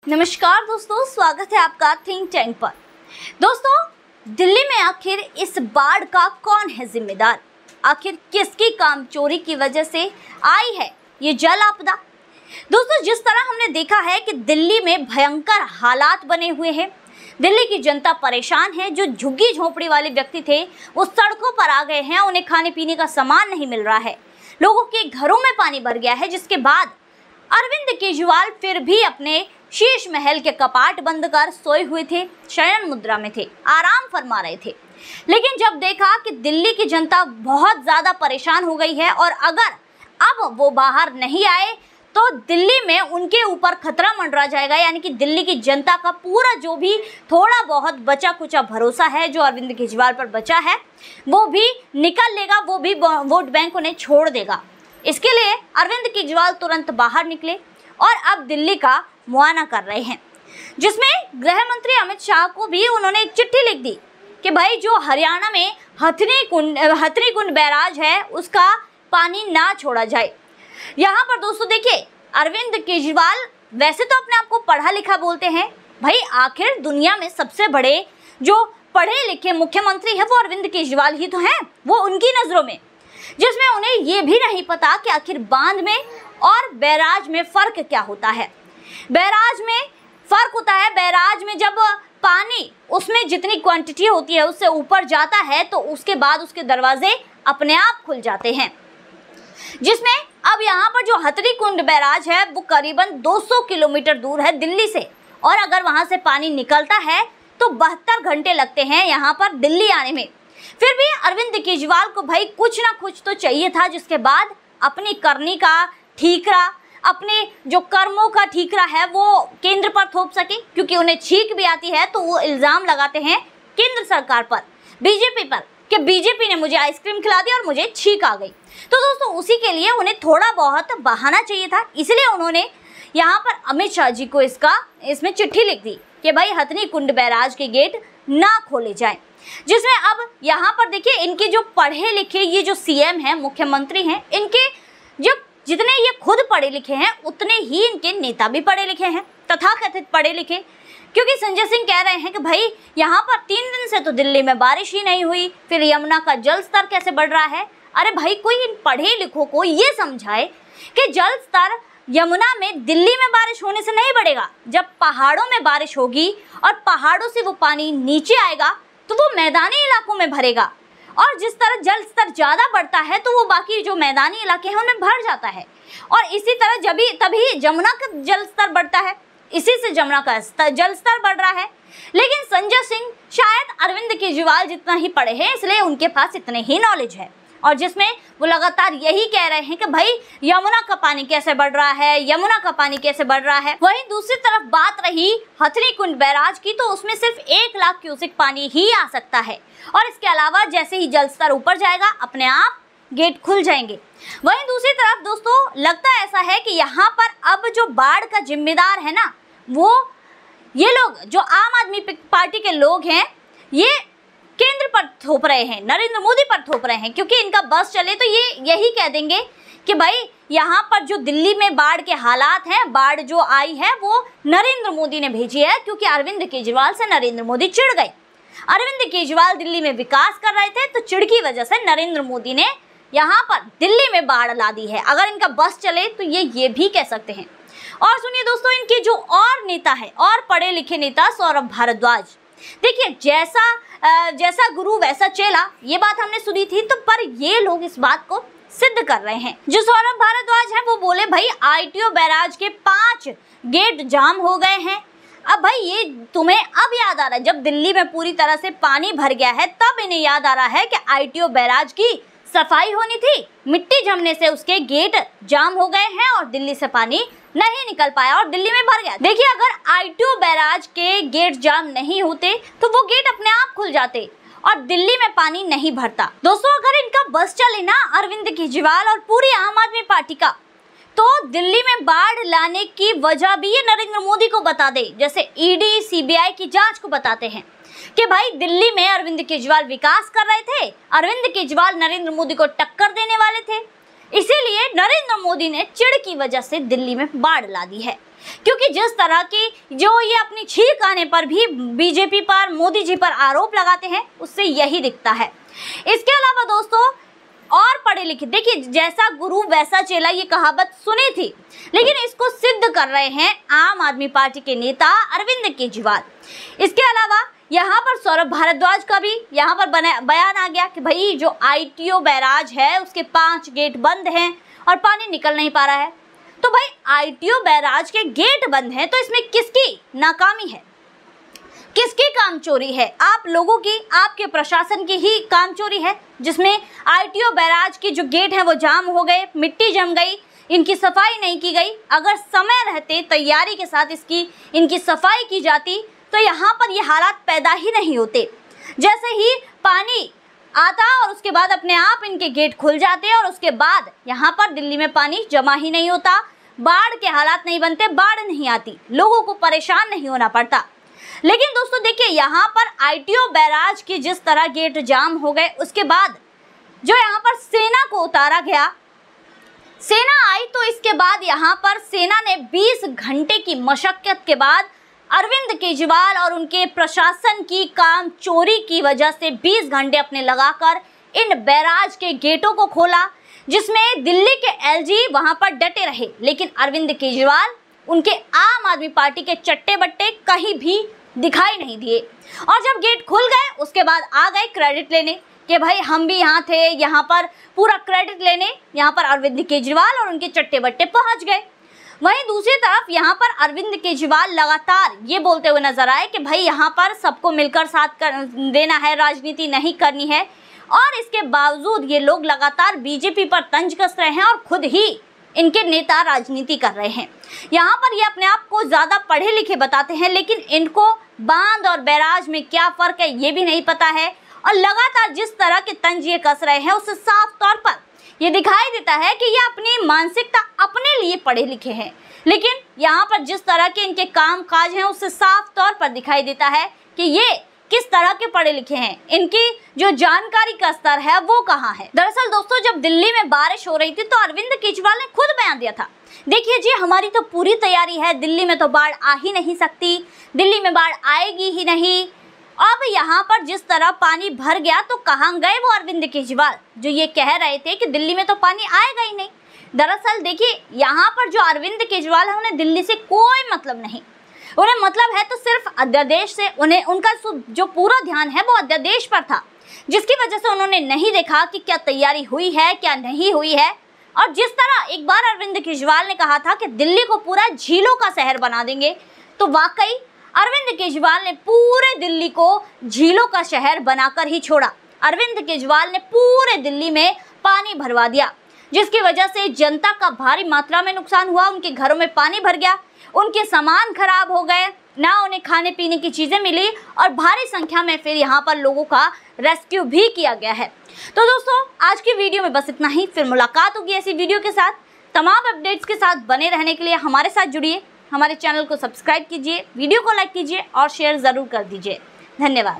नमस्कार दोस्तों, स्वागत है आपका थिंक टैंक पर। दोस्तों, दिल्ली में आखिर इस बाढ़ का कौन है जिम्मेदार? आखिर किसकी कामचोरी की वजह से आई है ये जल आपदा? दोस्तों, जिस तरह हमने देखा है कि दिल्ली में भयंकर हालात बने हुए हैं, दिल्ली की जनता परेशान है। जो झुग्गी झोंपड़ी वाले व्यक्ति थे वो सड़कों पर आ गए हैं, उन्हें खाने पीने का सामान नहीं मिल रहा है, लोगों के घरों में पानी भर गया है। जिसके बाद अरविंद केजरीवाल फिर भी अपने शीश महल के कपाट बंद कर सोए हुए थे, शयन मुद्रा में थे, आराम फरमा रहे थे। लेकिन जब देखा कि दिल्ली की जनता बहुत ज़्यादा परेशान हो गई है और अगर अब वो बाहर नहीं आए तो दिल्ली में उनके ऊपर खतरा मंडरा जाएगा, यानी कि दिल्ली की जनता का पूरा जो भी थोड़ा बहुत बचा कुचा भरोसा है जो अरविंद केजरीवाल पर बचा है वो भी निकल लेगा, वो भी वोट बैंक उन्हें छोड़ देगा। इसके लिए अरविंद केजरीवाल तुरंत बाहर निकले और अब दिल्ली का मुआयना कर रहे हैं, जिसमें गृह मंत्री अमित शाह को भी उन्होंने एक चिट्ठी लिख दी कि भाई जो हरियाणा में हथनी कुंड बैराज है उसका पानी ना छोड़ा जाए। यहाँ पर दोस्तों देखिए, अरविंद केजरीवाल वैसे तो अपने आप को पढ़ा लिखा बोलते हैं, भाई आखिर दुनिया में सबसे बड़े जो पढ़े लिखे मुख्यमंत्री है वो अरविंद केजरीवाल ही तो हैं, वो उनकी नज़रों में, जिसमें उन्हें ये भी नहीं पता कि आखिर बांध में और बैराज में फ़र्क क्या होता है। बैराज में फ़र्क होता है, बैराज में जब पानी उसमें जितनी क्वांटिटी होती है उससे ऊपर जाता है तो उसके बाद उसके दरवाजे अपने आप खुल जाते हैं। जिसमें अब यहाँ पर जो हथनी कुंड बैराज है वो करीबन 200 किलोमीटर दूर है दिल्ली से, और अगर वहाँ से पानी निकलता है तो 72 घंटे लगते हैं यहाँ पर दिल्ली आने में। फिर भी अरविंद केजरीवाल को भाई कुछ ना कुछ तो चाहिए था जिसके बाद अपनी करनी का ठीकरा, अपने जो कर्मों का ठीकरा है वो केंद्र पर थोप सके, क्योंकि उन्हें छींक भी आती है तो वो इल्ज़ाम लगाते हैं केंद्र सरकार पर, बीजेपी पर, कि बीजेपी ने मुझे आइसक्रीम खिला दी और मुझे छींक आ गई। तो दोस्तों उसी के लिए उन्हें थोड़ा बहुत बहाना चाहिए था, इसलिए उन्होंने यहाँ पर अमित शाह जी को इसमें चिट्ठी लिख दी कि भाई हथनी कुंड बैराज के गेट ना खोले जाएं। जिसमें अब यहाँ पर देखिए, इनके जो पढ़े लिखे ये जो सीएम हैं, मुख्यमंत्री हैं, इनके जो जितने ये खुद पढ़े लिखे हैं उतने ही इनके नेता भी पढ़े लिखे हैं, तथाकथित पढ़े लिखे। क्योंकि संजय सिंह कह रहे हैं कि भाई यहाँ पर 3 दिन से तो दिल्ली में बारिश ही नहीं हुई, फिर यमुना का जल स्तर कैसे बढ़ रहा है? अरे भाई, कोई इन पढ़े लिखों को ये समझाए कि जल स्तर यमुना में दिल्ली में बारिश होने से नहीं बढ़ेगा। जब पहाड़ों में बारिश होगी और पहाड़ों से वो पानी नीचे आएगा तो वो मैदानी इलाकों में भरेगा, और जिस तरह जल स्तर ज़्यादा बढ़ता है तो वो बाकी जो मैदानी इलाके हैं उनमें भर जाता है, और इसी तरह तभी जमुना का जल स्तर बढ़ता है, इसी से जमुना का जल स्तर बढ़ रहा है। लेकिन संजय सिंह शायद अरविंद केजरीवाल जितना ही पढ़े हैं, इसलिए उनके पास इतने ही नॉलेज है, और जिसमें वो लगातार यही कह रहे हैं कि भाई यमुना का पानी कैसे बढ़ रहा है, यमुना का पानी कैसे बढ़ रहा है। वहीं दूसरी तरफ बात रही हथनी कुंड बैराज की, तो उसमें सिर्फ 1 लाख क्यूसेक पानी ही आ सकता है, और इसके अलावा जैसे ही जल स्तर ऊपर जाएगा अपने आप गेट खुल जाएंगे। वहीं दूसरी तरफ दोस्तों लगता ऐसा है कि यहाँ पर अब जो बाढ़ का जिम्मेदार है ना, वो ये लोग जो आम आदमी पार्टी के लोग हैं, ये केंद्र पर थोप रहे हैं, नरेंद्र मोदी पर थोप रहे हैं, क्योंकि इनका बस चले तो ये यही कह देंगे कि भाई यहाँ पर जो दिल्ली में बाढ़ के हालात हैं, बाढ़ जो आई है वो नरेंद्र मोदी ने भेजी है, क्योंकि अरविंद केजरीवाल से नरेंद्र मोदी चिढ़ गए। अरविंद केजरीवाल दिल्ली में विकास कर रहे थे तो चिढ़ की वजह से नरेंद्र मोदी ने यहाँ पर दिल्ली में बाढ़ ला दी है। अगर इनका बस चले तो ये भी कह सकते हैं। और सुनिए दोस्तों, इनके जो और नेता है, और पढ़े लिखे नेता सौरभ भारद्वाज, देखिए जैसा गुरु वैसा चेला, ये बात हमने सुनी थी, तो पर ये लोग इस बात को सिद्ध कर रहे हैं। जो सौरभ भारद्वाज हैं वो बोले भाई आईटीओ बैराज के 5 गेट जाम हो गए हैं। अब भाई ये तुम्हें अब याद आ रहा है, जब दिल्ली में पूरी तरह से पानी भर गया है तब इन्हें याद आ रहा है कि आईटीओ बैराज की सफाई होनी थी, मिट्टी जमने से उसके गेट जाम हो गए हैं और दिल्ली से पानी नहीं निकल पाया और दिल्ली में भर गया। देखिए, अगर आईटीओ बैराज के गेट जाम नहीं होते तो वो गेट अपने आप खुल जाते और दिल्ली में पानी नहीं भरता। दोस्तों, अगर इनका बस चले ना अरविंद केजरीवाल और पूरी आम आदमी पार्टी का, तो दिल्ली में बाढ़ लाने की वजह भी ये नरेंद्र मोदी को बता दे, जैसे ईडी सीबीआई की जांच को बताते हैं कि भाई दिल्ली में अरविंद केजरीवाल विकास कर रहे थे, अरविंद केजरीवाल नरेंद्र मोदी को टक्कर देने वाले थे, इसीलिए नरेंद्र मोदी ने चिढ़ की वजह से दिल्ली में बाढ़ ला दी है। क्योंकि जिस तरह की जो ये अपनी छींक आने पर भी बीजेपी पर, मोदी जी पर आरोप लगाते हैं, उससे यही दिखता है। इसके अलावा दोस्तों और पढ़े लिखे, देखिए जैसा गुरु वैसा चेला, ये कहावत सुनी थी, लेकिन इसको सिद्ध कर रहे हैं आम आदमी पार्टी के नेता अरविंद केजरीवाल। इसके अलावा यहाँ पर सौरभ भारद्वाज का भी यहाँ पर बयान आ गया कि भाई जो ITO बैराज है उसके 5 गेट बंद हैं और पानी निकल नहीं पा रहा है। तो भाई ITO बैराज के गेट बंद हैं तो इसमें किसकी नाकामी है, किसकी काम चोरी है? आप लोगों की, आपके प्रशासन की ही काम चोरी है, जिसमें ITO बैराज की जो गेट है वो जाम हो गए, मिट्टी जम गई, इनकी सफाई नहीं की गई। अगर समय रहते तैयारी के साथ इनकी सफाई की जाती तो यहाँ पर ये हालात पैदा ही नहीं होते। जैसे ही पानी आता और उसके बाद अपने आप इनके गेट खुल जाते और उसके बाद यहाँ पर दिल्ली में पानी जमा ही नहीं होता, बाढ़ के हालात नहीं बनते, बाढ़ नहीं आती, लोगों को परेशान नहीं होना पड़ता। लेकिन दोस्तों देखिए यहाँ पर ITO बैराज की जिस तरह गेट जाम हो गए, उसके बाद जो यहाँ पर सेना को उतारा गया, सेना आई तो इसके बाद यहाँ पर सेना ने 20 घंटे की मशक्कत के बाद अरविंद केजरीवाल और उनके प्रशासन की काम चोरी की वजह से 20 घंटे अपने लगाकर इन बैराज के गेटों को खोला, जिसमें दिल्ली के LG वहां पर डटे रहे, लेकिन अरविंद केजरीवाल, उनके आम आदमी पार्टी के चट्टे बट्टे कहीं भी दिखाई नहीं दिए। और जब गेट खुल गए उसके बाद आ गए क्रेडिट लेने कि भाई हम भी यहाँ थे, यहाँ पर पूरा क्रेडिट लेने यहाँ पर अरविंद केजरीवाल और उनके चट्टे बट्टे पहुँच गए। वहीं दूसरी तरफ यहाँ पर अरविंद केजरीवाल लगातार ये बोलते हुए नजर आए कि भाई यहाँ पर सबको मिलकर साथ देना है, राजनीति नहीं करनी है, और इसके बावजूद ये लोग लगातार बीजेपी पर तंज कस रहे हैं और खुद ही इनके नेता राजनीति कर रहे हैं। यहाँ पर ये अपने आप को ज़्यादा पढ़े लिखे बताते हैं, लेकिन इनको बांध और बैराज में क्या फ़र्क है ये भी नहीं पता है, और लगातार जिस तरह के तंज ये कस रहे हैं उससे साफ तौर पर ये दिखाई देता है कि ये अपनी मानसिकता अपने लिए पढ़े लिखे हैं, लेकिन यहाँ पर जिस तरह के इनके काम काज हैं उससे साफ तौर पर दिखाई देता है कि ये किस तरह के पढ़े लिखे हैं, इनकी जो जानकारी का स्तर है वो कहाँ है। दरअसल दोस्तों जब दिल्ली में बारिश हो रही थी तो अरविंद केजरीवाल ने खुद बयान दिया था, देखिए जी हमारी तो पूरी तैयारी है, दिल्ली में तो बाढ़ आ ही नहीं सकती, दिल्ली में बाढ़ आएगी ही नहीं। अब यहाँ पर जिस तरह पानी भर गया तो कहाँ गए वो अरविंद केजरीवाल जो ये कह रहे थे कि दिल्ली में तो पानी आएगा ही नहीं। दरअसल देखिए यहाँ पर जो अरविंद केजरीवाल है उन्हें दिल्ली से कोई मतलब नहीं, उन्हें मतलब है तो सिर्फ अध्यादेश से। उन्हें उनका जो पूरा ध्यान है वो अध्यादेश पर था, जिसकी वजह से उन्होंने नहीं देखा कि क्या तैयारी हुई है क्या नहीं हुई है। और जिस तरह एक बार अरविंद केजरीवाल ने कहा था कि दिल्ली को पूरा झीलों का शहर बना देंगे, तो वाकई अरविंद केजरीवाल ने पूरे दिल्ली को झीलों का शहर बनाकर ही छोड़ा। अरविंद केजरीवाल ने पूरे दिल्ली में पानी भरवा दिया, जिसकी वजह से जनता का भारी मात्रा में नुकसान हुआ, उनके घरों में पानी भर गया, उनके सामान खराब हो गए, ना उन्हें खाने पीने की चीज़ें मिली, और भारी संख्या में फिर यहाँ पर लोगों का रेस्क्यू भी किया गया है। तो दोस्तों आज की वीडियो में बस इतना ही, फिर मुलाकात होगी ऐसी वीडियो के साथ। तमाम अपडेट्स के साथ बने रहने के लिए हमारे साथ जुड़िए, हमारे चैनल को सब्सक्राइब कीजिए, वीडियो को लाइक कीजिए और शेयर ज़रूर कर दीजिए। धन्यवाद।